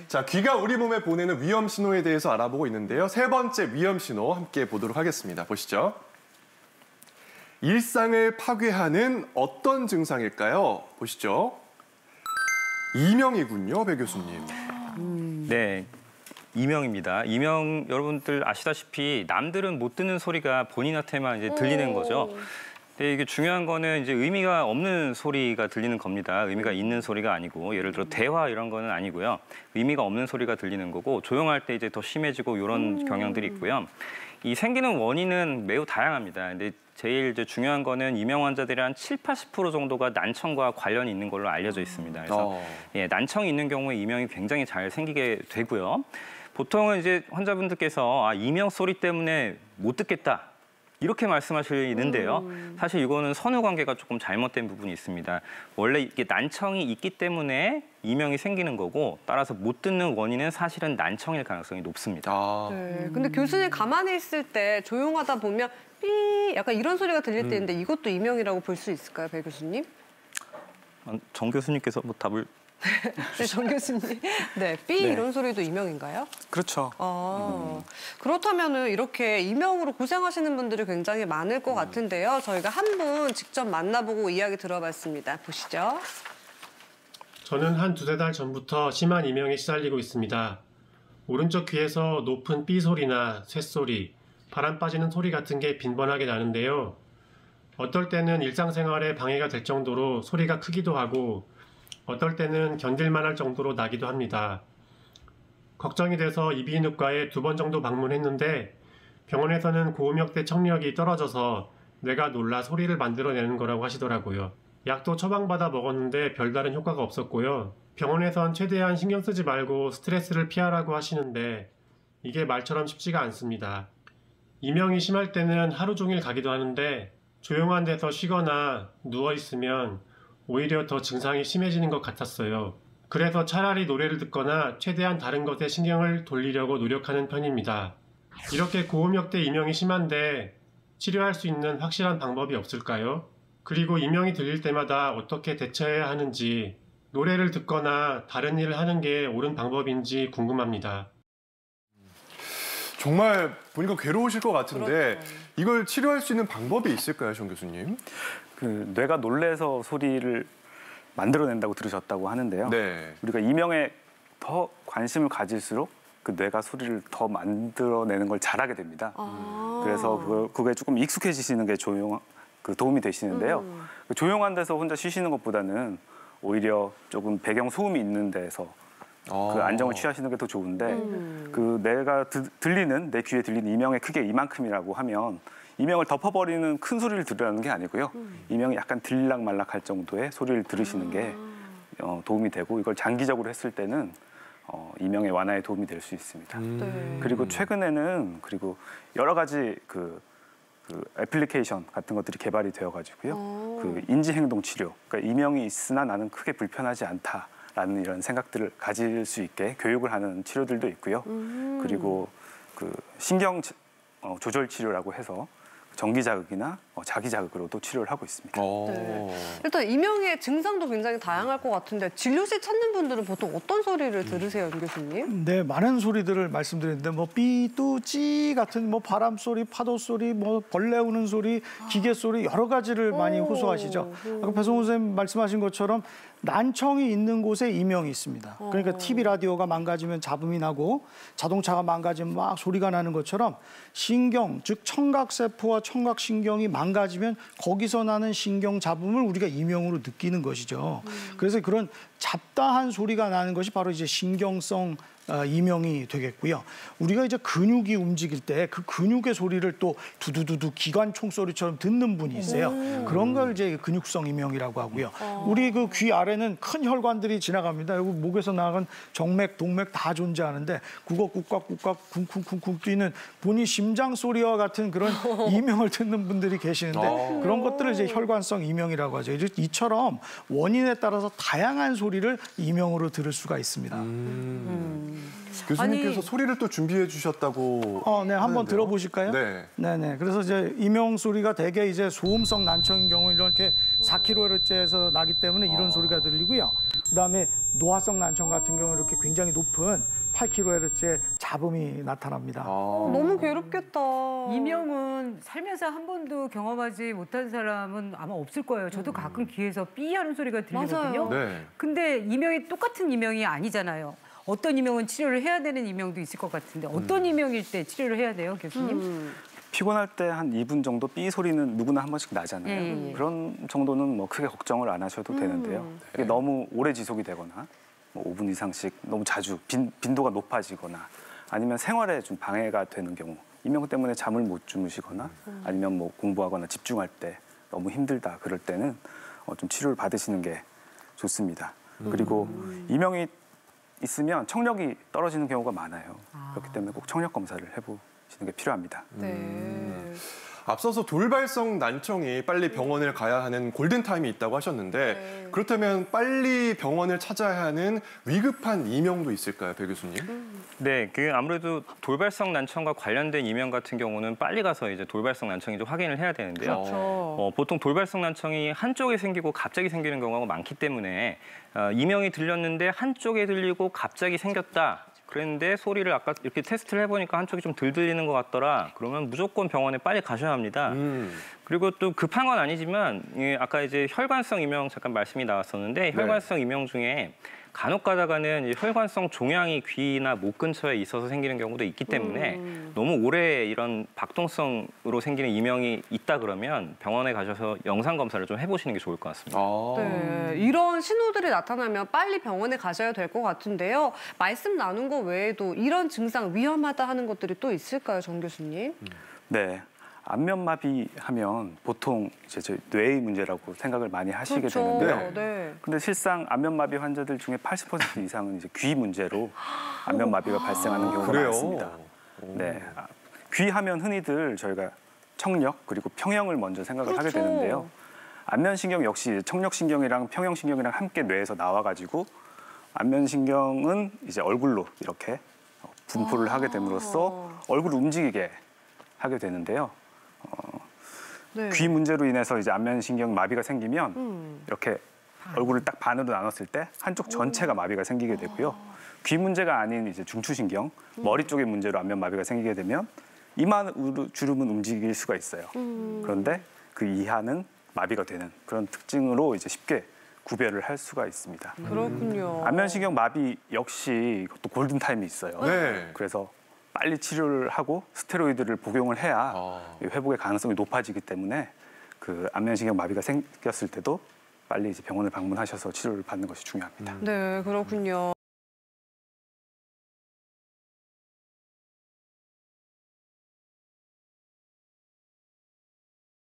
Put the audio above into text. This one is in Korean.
자, 귀가 우리 몸에 보내는 위험 신호에 대해서 알아보고 있는데요. 세 번째 위험 신호 함께 보도록 하겠습니다. 보시죠. 일상을 파괴하는 어떤 증상일까요? 보시죠. 이명이군요, 배 교수님. 네, 이명입니다. 이명 여러분들 아시다시피 남들은 못 듣는 소리가 본인한테만 이제 들리는 거죠. 근데 이게 중요한 거는 이제 의미가 없는 소리가 들리는 겁니다. 의미가 있는 소리가 아니고, 예를 들어 대화 이런 거는 아니고요. 의미가 없는 소리가 들리는 거고, 조용할 때 이제 더 심해지고 이런 경향들이 있고요. 이 생기는 원인은 매우 다양합니다. 근데 제일 이제 중요한 거는 이명 환자들의 한 70~80% 정도가 난청과 관련이 있는 걸로 알려져 있습니다. 그래서 예, 난청이 있는 경우에 이명이 굉장히 잘 생기게 되고요. 보통은 이제 환자분들께서 이명 소리 때문에 못 듣겠다, 이렇게 말씀하시는데요. 사실 이거는 선후 관계가 조금 잘못된 부분이 있습니다. 원래 이게 난청이 있기 때문에 이명이 생기는 거고, 따라서 못 듣는 원인은 사실은 난청일 가능성이 높습니다. 네, 근데 교수님 가만히 있을 때 조용하다 보면 삐 약간 이런 소리가 들릴 때 있는데 이것도 이명이라고 볼 수 있을까요, 배 교수님? 정 교수님께서 뭐 답을... 네, 정 교수님. 네, 삐 이런 소리도 이명인가요? 그렇죠. 그렇다면은 이렇게 이명으로 고생하시는 분들이 굉장히 많을 것 같은데요. 저희가 한 분 직접 만나보고 이야기 들어봤습니다. 보시죠. 저는 한 두세 달 전부터 심한 이명에 시달리고 있습니다. 오른쪽 귀에서 높은 삐 소리나 쇳소리, 바람 빠지는 소리 같은 게 빈번하게 나는데요. 어떨 때는 일상생활에 방해가 될 정도로 소리가 크기도 하고, 어떨 때는 견딜만할 정도로 나기도 합니다. 걱정이 돼서 이비인후과에 2번 정도 방문했는데, 병원에서는 고음역대 청력이 떨어져서 뇌가 놀라 소리를 만들어내는 거라고 하시더라고요. 약도 처방받아 먹었는데 별다른 효과가 없었고요. 병원에선 최대한 신경 쓰지 말고 스트레스를 피하라고 하시는데, 이게 말처럼 쉽지가 않습니다. 이명이 심할 때는 하루 종일 가기도 하는데, 조용한 데서 쉬거나 누워있으면 오히려 더 증상이 심해지는 것 같았어요. 그래서 차라리 노래를 듣거나 최대한 다른 것에 신경을 돌리려고 노력하는 편입니다. 이렇게 고음역대 이명이 심한데 치료할 수 있는 확실한 방법이 없을까요? 그리고 이명이 들릴 때마다 어떻게 대처해야 하는지, 노래를 듣거나 다른 일을 하는 게 옳은 방법인지 궁금합니다. 정말 보니까 괴로우실 것 같은데 그렇죠. 이걸 치료할 수 있는 방법이 있을까요, 정 교수님? 그 뇌가 놀래서 소리를 만들어낸다고 들으셨다고 하는데요. 네. 우리가 이명에 더 관심을 가질수록 그 뇌가 소리를 더 만들어내는 걸 잘하게 됩니다. 그래서 그게 조금 익숙해지시는 게 도움이 되시는데요. 조용한 데서 혼자 쉬시는 것보다는 오히려 조금 배경 소음이 있는 데서 그 안정을 취하시는 게 더 좋은데, 그 내가 들리는, 내 귀에 들리는 이명의 크기가 이만큼이라고 하면 이명을 덮어버리는 큰 소리를 들으라는 게 아니고요. 이명이 약간 들락말락할 정도의 소리를 들으시는 게 도움이 되고, 이걸 장기적으로 했을 때는 이명의 완화에 도움이 될 수 있습니다. 그리고 최근에는 여러 가지 그 애플리케이션 같은 것들이 개발이 되어가지고요. 그 인지행동 치료, 그러니까 이명이 있으나 나는 크게 불편하지 않다라는 이런 생각들을 가질 수 있게 교육을 하는 치료들도 있고요. 그리고 그 신경 조절 치료라고 해서 전기 자극이나 자기 자극으로도 치료를 하고 있습니다. 네. 일단 이명의 증상도 굉장히 다양할 것 같은데, 진료실 찾는 분들은 보통 어떤 소리를 들으세요, 임 교수님? 네, 많은 소리들을 말씀드리는데 뭐 삐, 찌 같은 뭐 바람 소리, 파도 소리, 뭐 벌레 우는 소리, 기계 소리 여러 가지를 많이 호소하시죠. 아까 배성우 선생님 말씀하신 것처럼 난청이 있는 곳에 이명이 있습니다. 그러니까 TV 라디오가 망가지면 잡음이 나고 자동차가 망가지면 막 소리가 나는 것처럼 신경, 즉 청각세포와 청각신경이 망가지면 거기서 나는 신경 잡음을 우리가 이명으로 느끼는 것이죠. 그래서 그런 잡다한 소리가 나는 것이 바로 이제 신경성 이명이 되겠고요. 우리가 이제 근육이 움직일 때 그 근육의 소리를 또 두두두두 기관 총소리처럼 듣는 분이 있어요. 그런 걸 이제 근육성 이명이라고 하고요. 우리 그 귀 아래는 큰 혈관들이 지나갑니다. 여기 목에서 나간 정맥, 동맥 다 존재하는데 그거 꾹꽉꾹꽉 쿵쿵쿵쿵 뛰는 본인 심장 소리와 같은 그런 이명을 듣는 분들이 계시는데 그런 것들을 이제 혈관성 이명이라고 하죠. 이처럼 원인에 따라서 다양한 소리를 이명으로 들을 수가 있습니다. 교수님께서 아니, 소리를 또 준비해 주셨다고. 네, 한번 하는데요. 들어보실까요? 네. 네네. 그래서 이제 이명 소리가 대개 이제 소음성 난청인 경우 이렇게 4kHz에서 나기 때문에 이런 소리가 들리고요. 그다음에 노화성 난청 같은 경우 이렇게 굉장히 높은 8kHz의 잡음이 나타납니다. 너무 괴롭겠다. 이명은 살면서 한 번도 경험하지 못한 사람은 아마 없을 거예요. 저도 가끔 귀에서 삐 하는 소리가 들리거든요. 맞아요. 네. 근데 이명이 똑같은 이명이 아니잖아요. 어떤 이명은 치료를 해야 되는 이명도 있을 것 같은데 어떤 이명일 때 치료를 해야 돼요, 교수님? 피곤할 때 한 2분 정도 삐 소리는 누구나 한 번씩 나잖아요. 예, 예. 그런 정도는 뭐 크게 걱정을 안 하셔도 되는데요. 이게 너무 오래 지속이 되거나 뭐 5분 이상씩 너무 자주 빈도가 높아지거나 아니면 생활에 좀 방해가 되는 경우 이명 때문에 잠을 못 주무시거나 아니면 뭐 공부하거나 집중할 때 너무 힘들다 그럴 때는 좀 치료를 받으시는 게 좋습니다. 그리고 이명이 있으면 청력이 떨어지는 경우가 많아요. 그렇기 때문에 꼭 청력 검사를 해보시는 게 필요합니다. 네. 앞서서 돌발성 난청이 빨리 병원을 가야 하는 골든타임이 있다고 하셨는데 그렇다면 빨리 병원을 찾아야 하는 위급한 이명도 있을까요, 배 교수님? 네, 그 아무래도 돌발성 난청과 관련된 이명 같은 경우는 빨리 가서 이제 돌발성 난청인지 확인을 해야 되는데요. 그렇죠. 보통 돌발성 난청이 한쪽에 생기고 갑자기 생기는 경우가 많기 때문에 이명이 들렸는데 한쪽에 들리고 갑자기 생겼다. 그랬는데 소리를 아까 이렇게 테스트를 해보니까 한쪽이 좀 덜 들리는 것 같더라. 그러면 무조건 병원에 빨리 가셔야 합니다. 그리고 또 급한 건 아니지만 아까 이제 혈관성 이명 잠깐 말씀이 나왔었는데 혈관성 이명 중에 간혹 가다가는 혈관성 종양이 귀나 목 근처에 있어서 생기는 경우도 있기 때문에 너무 오래 이런 박동성으로 생기는 이명이 있다 그러면 병원에 가셔서 영상 검사를 좀 해보시는 게 좋을 것 같습니다. 네, 이런 신호들이 나타나면 빨리 병원에 가셔야 될 것 같은데요. 말씀 나눈 거 외에도 이런 증상 위험하다 하는 것들이 또 있을까요, 정 교수님? 네. 안면마비 하면 보통 이제 저희 뇌의 문제라고 생각을 많이 하시게 그렇죠. 되는데요. 네. 근데 실상 안면마비 환자들 중에 80% 이상은 이제 귀 문제로 안면마비가 발생하는 경우가 그래요? 많습니다. 네. 귀 하면 흔히들 저희가 청력 그리고 평형을 먼저 생각을 하게 그렇죠. 되는데요. 안면신경 역시 청력신경이랑 평형신경이랑 함께 뇌에서 나와가지고 안면신경은 이제 얼굴로 이렇게 분포를 하게 됨으로써 얼굴을 움직이게 하게 되는데요. 네. 귀 문제로 인해서 이제 안면신경 마비가 생기면 이렇게 얼굴을 딱 반으로 나눴을 때 한쪽 전체가 마비가 생기게 되고요. 귀 문제가 아닌 이제 중추신경, 머리 쪽의 문제로 안면 마비가 생기게 되면 이마 주름은 움직일 수가 있어요. 그런데 그 이하는 마비가 되는 그런 특징으로 이제 쉽게 구별을 할 수가 있습니다. 그렇군요. 안면신경 마비 역시 이것도 골든 타임이 있어요. 네. 그래서 빨리 치료를 하고 스테로이드를 복용을 해야 회복의 가능성이 높아지기 때문에 그 안면신경 마비가 생겼을 때도 빨리 이제 병원을 방문하셔서 치료를 받는 것이 중요합니다. 네, 그렇군요.